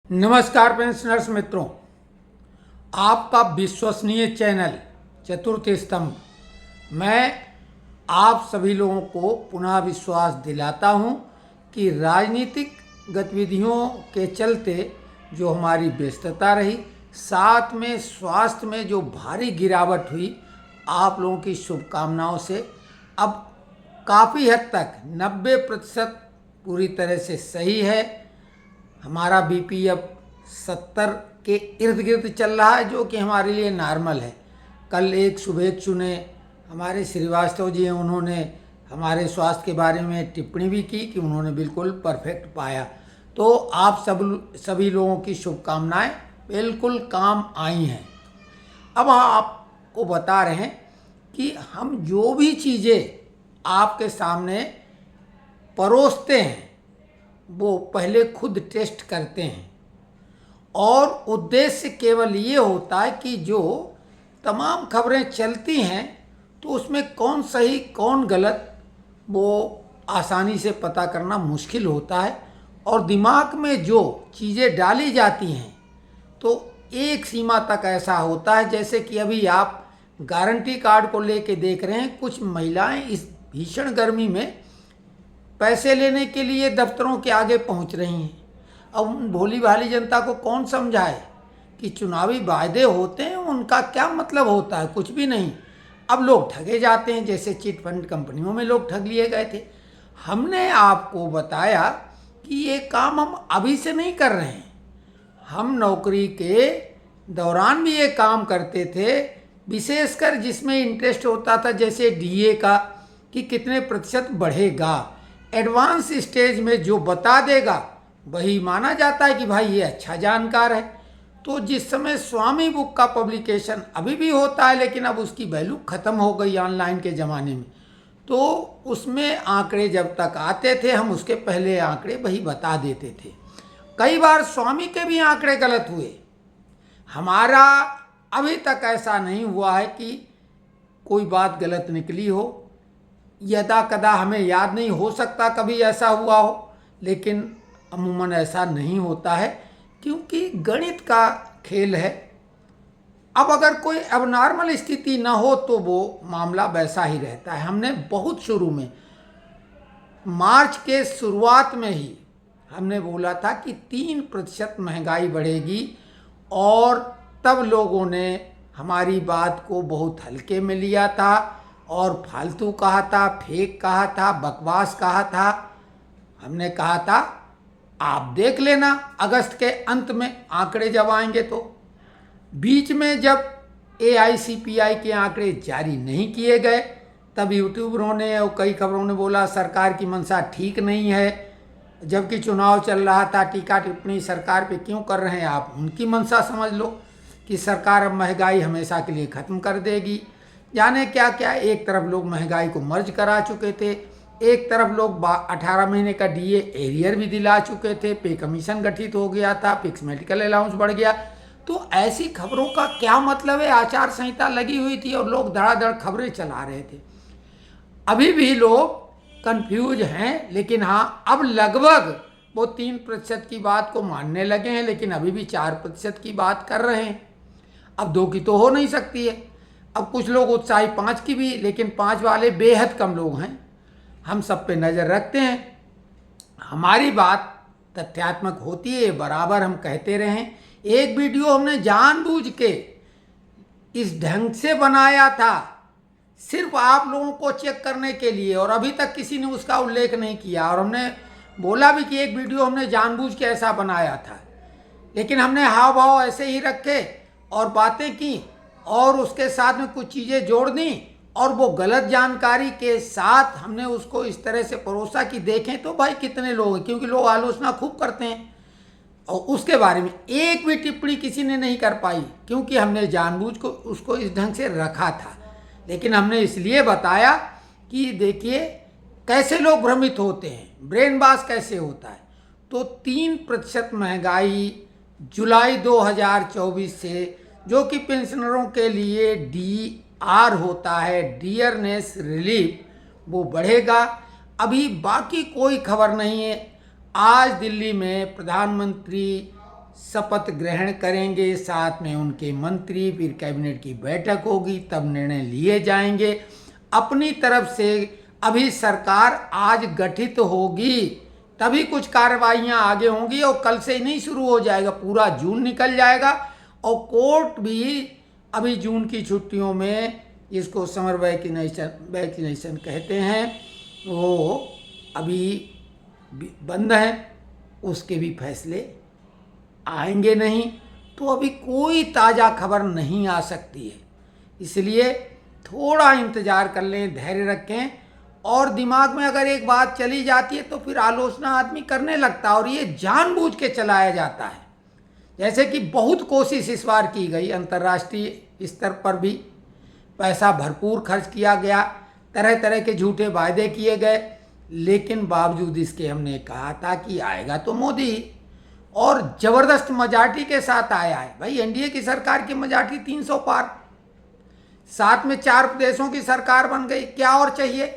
नमस्कार पेंशनर्स मित्रों, आपका विश्वसनीय चैनल चतुर्थ स्तंभ मैं आप सभी लोगों को पुनः विश्वास दिलाता हूं कि राजनीतिक गतिविधियों के चलते जो हमारी व्यस्तता रही, साथ में स्वास्थ्य में जो भारी गिरावट हुई, आप लोगों की शुभकामनाओं से अब काफ़ी हद तक 90% पूरी तरह से सही है। हमारा बीपी अब 70 के इर्द गिर्द चल रहा है, जो कि हमारे लिए नॉर्मल है। कल एक शुभेच्छु ने, हमारे श्रीवास्तव जी हैं, उन्होंने हमारे स्वास्थ्य के बारे में टिप्पणी भी की कि उन्होंने बिल्कुल परफेक्ट पाया। तो आप सभी लोगों की शुभकामनाएं बिल्कुल काम आई हैं। अब आपको बता रहे हैं कि हम जो भी चीज़ें आपके सामने परोसते हैं वो पहले खुद टेस्ट करते हैं, और उद्देश्य केवल ये होता है कि जो तमाम खबरें चलती हैं तो उसमें कौन सही कौन गलत वो आसानी से पता करना मुश्किल होता है। और दिमाग में जो चीज़ें डाली जाती हैं तो एक सीमा तक ऐसा होता है, जैसे कि अभी आप गारंटी कार्ड को लेके देख रहे हैं, कुछ महिलाएं इस भीषण गर्मी में पैसे लेने के लिए दफ्तरों के आगे पहुंच रही हैं। अब भोली भाली जनता को कौन समझाए कि चुनावी वायदे होते हैं, उनका क्या मतलब होता है, कुछ भी नहीं। अब लोग ठगे जाते हैं, जैसे चिट फंड कंपनियों में लोग ठग लिए गए थे। हमने आपको बताया कि ये काम हम अभी से नहीं कर रहे हैं, हम नौकरी के दौरान भी ये काम करते थे, विशेषकर जिसमें इंटरेस्ट होता था, जैसे डीए का कि कितने प्रतिशत बढ़ेगा। एडवांस स्टेज में जो बता देगा वही माना जाता है कि भाई ये अच्छा जानकार है। तो जिस समय स्वामी बुक का पब्लिकेशन अभी भी होता है, लेकिन अब उसकी वैल्यू ख़त्म हो गई ऑनलाइन के ज़माने में, तो उसमें आंकड़े जब तक आते थे हम उसके पहले आंकड़े वही बता देते थे। कई बार स्वामी के भी आंकड़े गलत हुए। हमारा अभी तक ऐसा नहीं हुआ है कि कोई बात गलत निकली हो। यदा कदा हमें याद नहीं, हो सकता कभी ऐसा हुआ हो, लेकिन अमूमन ऐसा नहीं होता है, क्योंकि गणित का खेल है। अब अगर कोई अबनॉर्मल स्थिति ना हो तो वो मामला वैसा ही रहता है। हमने बहुत शुरू में, मार्च के शुरुआत में ही हमने बोला था कि 3% महंगाई बढ़ेगी, और तब लोगों ने हमारी बात को बहुत हल्के में लिया था और फालतू कहा था, फेक कहा था, बकवास कहा था। हमने कहा था आप देख लेना अगस्त के अंत में आंकड़े जब आएंगे। तो बीच में जब AICPI के आंकड़े जारी नहीं किए गए, तब यूट्यूबरों ने और कई खबरों ने बोला सरकार की मंशा ठीक नहीं है, जबकि चुनाव चल रहा था। टीका टिप्पणी सरकार पे क्यों कर रहे हैं आप, उनकी मंशा समझ लो कि सरकार अब महंगाई हमेशा के लिए ख़त्म कर देगी, जाने क्या क्या। एक तरफ लोग महंगाई को मर्ज करा चुके थे, एक तरफ लोग 18 महीने का DA एरियर भी दिला चुके थे, पे कमीशन गठित हो गया था, फिक्स मेडिकल अलाउंस बढ़ गया। तो ऐसी खबरों का क्या मतलब है। आचार संहिता लगी हुई थी और लोग धड़ाधड़ खबरें चला रहे थे। अभी भी लोग कंफ्यूज हैं, लेकिन हाँ अब लगभग वो 3% की बात को मानने लगे हैं, लेकिन अभी भी 4% की बात कर रहे हैं। अब 2 की तो हो नहीं सकती है। अब कुछ लोग उत्साही 5 की भी, लेकिन 5 वाले बेहद कम लोग हैं। हम सब पे नज़र रखते हैं। हमारी बात तथ्यात्मक होती है, बराबर हम कहते रहे हैं। एक वीडियो हमने जानबूझ के इस ढंग से बनाया था, सिर्फ आप लोगों को चेक करने के लिए, और अभी तक किसी ने उसका उल्लेख नहीं किया। और हमने बोला भी कि एक वीडियो हमने जानबूझ के ऐसा बनाया था, लेकिन हमने हाव भाव ऐसे ही रखे और बातें की, और उसके साथ में कुछ चीज़ें जोड़ दी, और वो गलत जानकारी के साथ हमने उसको इस तरह से परोसा कि देखें तो भाई कितने लोग हैं, क्योंकि लोग आलोचना खूब करते हैं। और उसके बारे में एक भी टिप्पणी किसी ने नहीं कर पाई, क्योंकि हमने जानबूझ को उसको इस ढंग से रखा था। लेकिन हमने इसलिए बताया कि देखिए कैसे लोग भ्रमित होते हैं, ब्रेन वॉश कैसे होता है। तो 3% महंगाई जुलाई 2024 से, जो कि पेंशनरों के लिए DR होता है, डियरनेस रिलीफ, वो बढ़ेगा। अभी बाकी कोई खबर नहीं है। आज दिल्ली में प्रधानमंत्री शपथ ग्रहण करेंगे, साथ में उनके मंत्री, फिर कैबिनेट की बैठक होगी, तब निर्णय लिए जाएंगे। अपनी तरफ से अभी सरकार आज गठित होगी, तभी कुछ कार्रवाइयां आगे होंगी, और कल से ही नहीं शुरू हो जाएगा, पूरा जून निकल जाएगा। और कोर्ट भी अभी जून की छुट्टियों में, इसको समर वैक्सीनेशन कहते हैं, वो अभी बंद है, उसके भी फैसले आएंगे नहीं। तो अभी कोई ताज़ा खबर नहीं आ सकती है, इसलिए थोड़ा इंतज़ार कर लें, धैर्य रखें। और दिमाग में अगर एक बात चली जाती है तो फिर आलोचना आदमी करने लगता है, और ये जानबूझ के चलाया जाता है। जैसे कि बहुत कोशिश इस बार की गई, अंतर्राष्ट्रीय स्तर पर भी पैसा भरपूर खर्च किया गया, तरह तरह के झूठे वायदे किए गए, लेकिन बावजूद इसके हमने कहा था कि आएगा तो मोदी, और ज़बरदस्त मेजॉरिटी के साथ आया है। भाई एनडीए की सरकार की मेजॉरिटी 300 पार, साथ में 4 प्रदेशों की सरकार बन गई, क्या और चाहिए।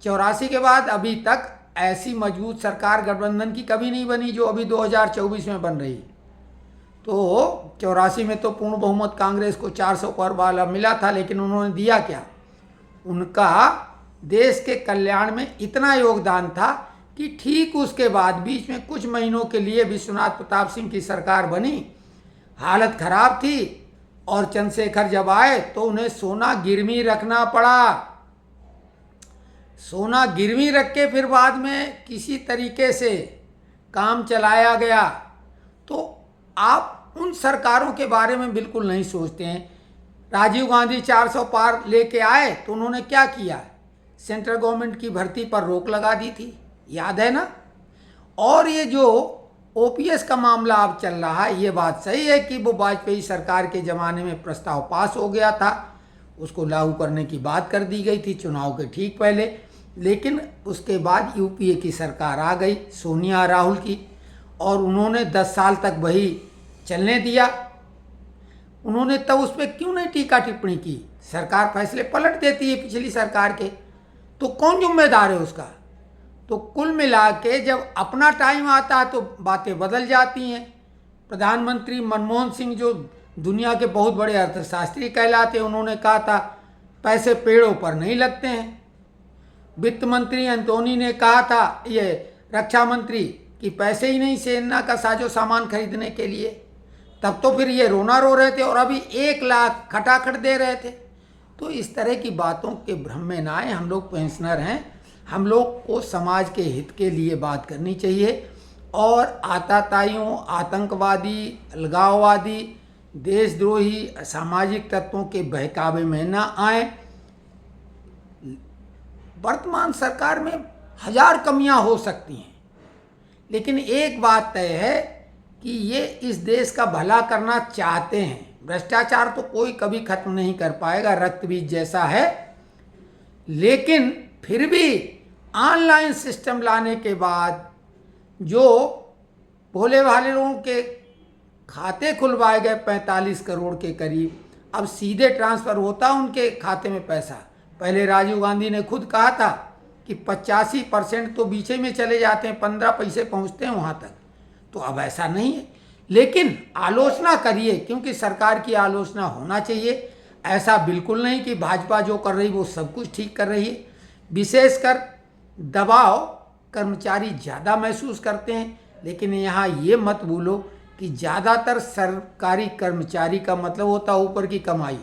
84 के बाद अभी तक ऐसी मजबूत सरकार गठबंधन की कभी नहीं बनी जो अभी 2024 में बन रही है। तो 84 में तो पूर्ण बहुमत कांग्रेस को 400 पार वाला मिला था, लेकिन उन्होंने दिया क्या? उनका देश के कल्याण में इतना योगदान था कि ठीक उसके बाद बीच में कुछ महीनों के लिए विश्वनाथ प्रताप सिंह की सरकार बनी, हालत खराब थी, और चंद्रशेखर जब आए तो उन्हें सोना गिरवी रखना पड़ा। सोना गिरवी रख के फिर बाद में किसी तरीके से काम चलाया गया। तो आप उन सरकारों के बारे में बिल्कुल नहीं सोचते हैं। राजीव गांधी 400 पार लेके आए तो उन्होंने क्या किया? सेंट्रल गवर्नमेंट की भर्ती पर रोक लगा दी थी, याद है ना। और ये जो ओपीएस का मामला अब चल रहा है, ये बात सही है कि वो वाजपेयी सरकार के ज़माने में प्रस्ताव पास हो गया था, उसको लागू करने की बात कर दी गई थी चुनाव के ठीक पहले, लेकिन उसके बाद यूपीए की सरकार आ गई, सोनिया राहुल की, और उन्होंने 10 साल तक वही चलने दिया। उन्होंने तब उस पर क्यों नहीं टीका टिप्पणी की? सरकार फैसले पलट देती है पिछली सरकार के, तो कौन जिम्मेदार है उसका? तो कुल मिला के जब अपना टाइम आता है तो बातें बदल जाती हैं। प्रधानमंत्री मनमोहन सिंह, जो दुनिया के बहुत बड़े अर्थशास्त्री कहलाते हैं, उन्होंने कहा था पैसे पेड़ों पर नहीं लगते हैं। वित्त मंत्री एंटोनी ने कहा था, ये रक्षा मंत्री, कि पैसे ही नहीं सेना का साजो सामान खरीदने के लिए। तब तो फिर ये रोना रो रहे थे, और अभी 1 लाख खटाखट दे रहे थे। तो इस तरह की बातों के भ्रम में ना आए। हम लोग पेंशनर हैं, हम लोग को समाज के हित के लिए बात करनी चाहिए, और आताताइयों, आतंकवादी, अलगाववादी, देशद्रोही, असामाजिक तत्वों के बहकावे में ना आए। वर्तमान सरकार में 1000 कमियां हो सकती हैं, लेकिन एक बात तय है कि ये इस देश का भला करना चाहते हैं। भ्रष्टाचार तो कोई कभी खत्म नहीं कर पाएगा, रक्त बीज जैसा है, लेकिन फिर भी ऑनलाइन सिस्टम लाने के बाद जो भोले भाले लोगों के खाते खुलवाए गए 45 करोड़ के करीब, अब सीधे ट्रांसफ़र होता उनके खाते में पैसा। पहले राजीव गांधी ने खुद कहा था कि 85% तो बीचे में चले जाते हैं, 15 पैसे पहुंचते हैं वहां तक। तो अब ऐसा नहीं है, लेकिन आलोचना करिए, क्योंकि सरकार की आलोचना होना चाहिए। ऐसा बिल्कुल नहीं कि भाजपा जो कर रही वो सब कुछ ठीक कर रही है। विशेषकर दबाव कर्मचारी ज़्यादा महसूस करते हैं, लेकिन यहाँ ये मत भूलो कि ज़्यादातर सरकारी कर्मचारी का मतलब होता है ऊपर की कमाई।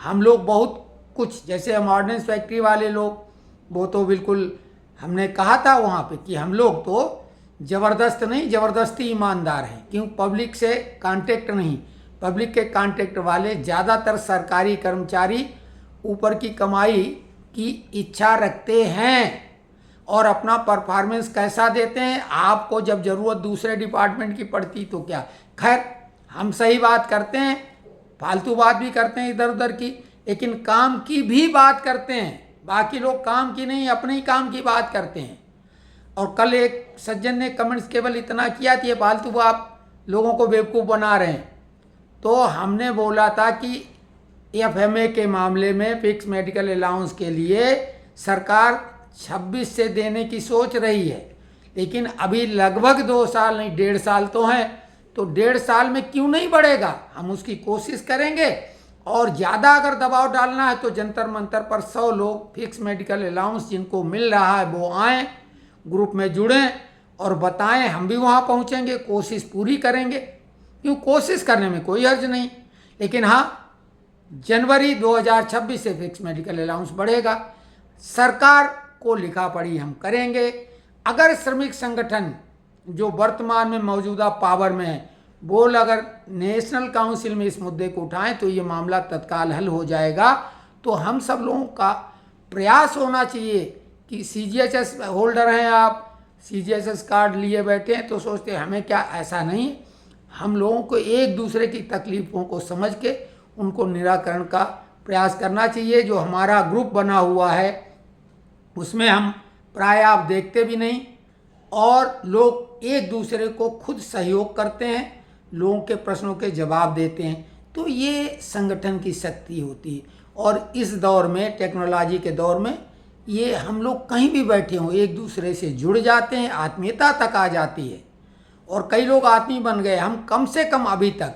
हम लोग बहुत कुछ, जैसे हम ऑर्डिनेंस फैक्ट्री वाले लोग, वो तो बिल्कुल, हमने कहा था वहाँ पे कि हम लोग तो ज़बरदस्त नहीं, ज़बरदस्ती ईमानदार हैं। क्यों? पब्लिक से कांटेक्ट नहीं, पब्लिक के कांटेक्ट वाले ज़्यादातर सरकारी कर्मचारी ऊपर की कमाई की इच्छा रखते हैं, और अपना परफॉर्मेंस कैसा देते हैं। आपको जब ज़रूरत दूसरे डिपार्टमेंट की पड़ती तो क्या, खैर हम सही बात करते हैं, फालतू बात भी करते हैं इधर उधर की, लेकिन काम की भी बात करते हैं। बाकी लोग काम की नहीं, अपने ही काम की बात करते हैं। और कल एक सज्जन ने कमेंट्स केवल इतना किया कि ये फालतू आप लोगों को बेवकूफ़ बना रहे हैं। तो हमने बोला था कि एफएमए के मामले में फिक्स मेडिकल अलाउंस के लिए सरकार 26 से देने की सोच रही है, लेकिन अभी लगभग 2 साल नहीं 1.5 साल तो हैं तो 1.5 साल में क्यों नहीं बढ़ेगा, हम उसकी कोशिश करेंगे। और ज़्यादा अगर दबाव डालना है तो जंतर मंतर पर 100 लोग फिक्स मेडिकल अलाउंस जिनको मिल रहा है वो आएँ, ग्रुप में जुड़ें और बताएं, हम भी वहाँ पहुँचेंगे, कोशिश पूरी करेंगे। क्यों, कोशिश करने में कोई हर्ज नहीं। लेकिन हाँ, जनवरी 2026 से फिक्स मेडिकल अलाउंस बढ़ेगा। सरकार को लिखा पढ़ी हम करेंगे। अगर श्रमिक संगठन जो वर्तमान में मौजूदा पावर में है वो अगर नेशनल काउंसिल में इस मुद्दे को उठाएं तो ये मामला तत्काल हल हो जाएगा। तो हम सब लोगों का प्रयास होना चाहिए कि CGHS होल्डर हैं आप, CGHS कार्ड लिए बैठे हैं तो सोचते हैं हमें क्या, ऐसा नहीं। हम लोगों को एक दूसरे की तकलीफ़ों को समझ के उनको निराकरण का प्रयास करना चाहिए। जो हमारा ग्रुप बना हुआ है उसमें हम प्राय आप देखते भी नहीं, और लोग एक दूसरे को खुद सहयोग करते हैं, लोगों के प्रश्नों के जवाब देते हैं। तो ये संगठन की शक्ति होती है। और इस दौर में, टेक्नोलॉजी के दौर में, ये हम लोग कहीं भी बैठे हों एक दूसरे से जुड़ जाते हैं, आत्मीयता तक आ जाती है। और कई लोग आत्मीय बन गए। हम कम से कम अभी तक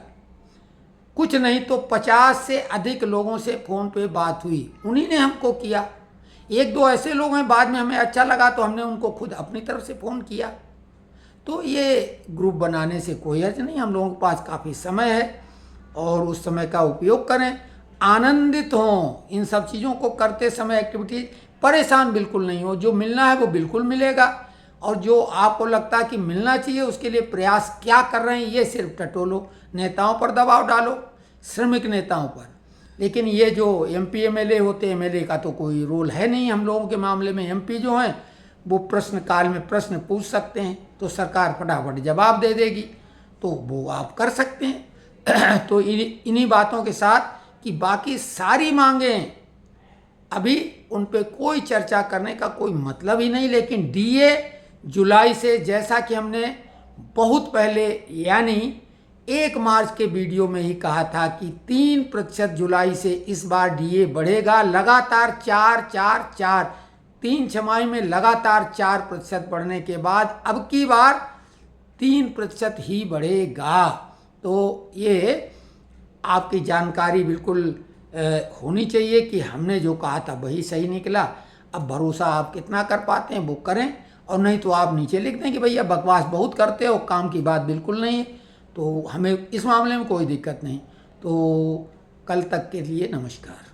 कुछ नहीं तो 50 से अधिक लोगों से फ़ोन पे बात हुई, उन्हीं ने हमको किया। 1-2 ऐसे लोग हैं बाद में हमें अच्छा लगा तो हमने उनको खुद अपनी तरफ से फ़ोन किया। तो ये ग्रुप बनाने से कोई हर्ज नहीं, हम लोगों के पास काफ़ी समय है और उस समय का उपयोग करें, आनंदित हों इन सब चीज़ों को करते समय, एक्टिविटीज, परेशान बिल्कुल नहीं हो। जो मिलना है वो बिल्कुल मिलेगा, और जो आपको लगता है कि मिलना चाहिए उसके लिए प्रयास क्या कर रहे हैं ये सिर्फ टटोलो, नेताओं पर दबाव डालो, श्रमिक नेताओं पर। लेकिन ये जो MP MLA होते हैं, MLA का तो कोई रोल है नहीं हम लोगों के मामले में। MP जो हैं वो प्रश्न काल में प्रश्न पूछ सकते हैं तो सरकार फटाफट जवाब दे देगी, तो वो आप कर सकते हैं। तो इन्हीं बातों के साथ कि बाकी सारी मांगें अभी उन पे कोई चर्चा करने का कोई मतलब ही नहीं। लेकिन DA जुलाई से, जैसा कि हमने बहुत पहले यानी 1 मार्च के वीडियो में ही कहा था कि 3% जुलाई से इस बार DA बढ़ेगा। लगातार 3 छमाही में लगातार 4% बढ़ने के बाद अब की बार 3% ही बढ़ेगा। तो ये आपकी जानकारी बिल्कुल होनी चाहिए कि हमने जो कहा था वही सही निकला। अब भरोसा आप कितना कर पाते हैं वो करें, और नहीं तो आप नीचे लिख दें कि भैया बकवास बहुत करते हो, काम की बात बिल्कुल नहीं है। तो हमें इस मामले में कोई दिक्कत नहीं। तो कल तक के लिए नमस्कार।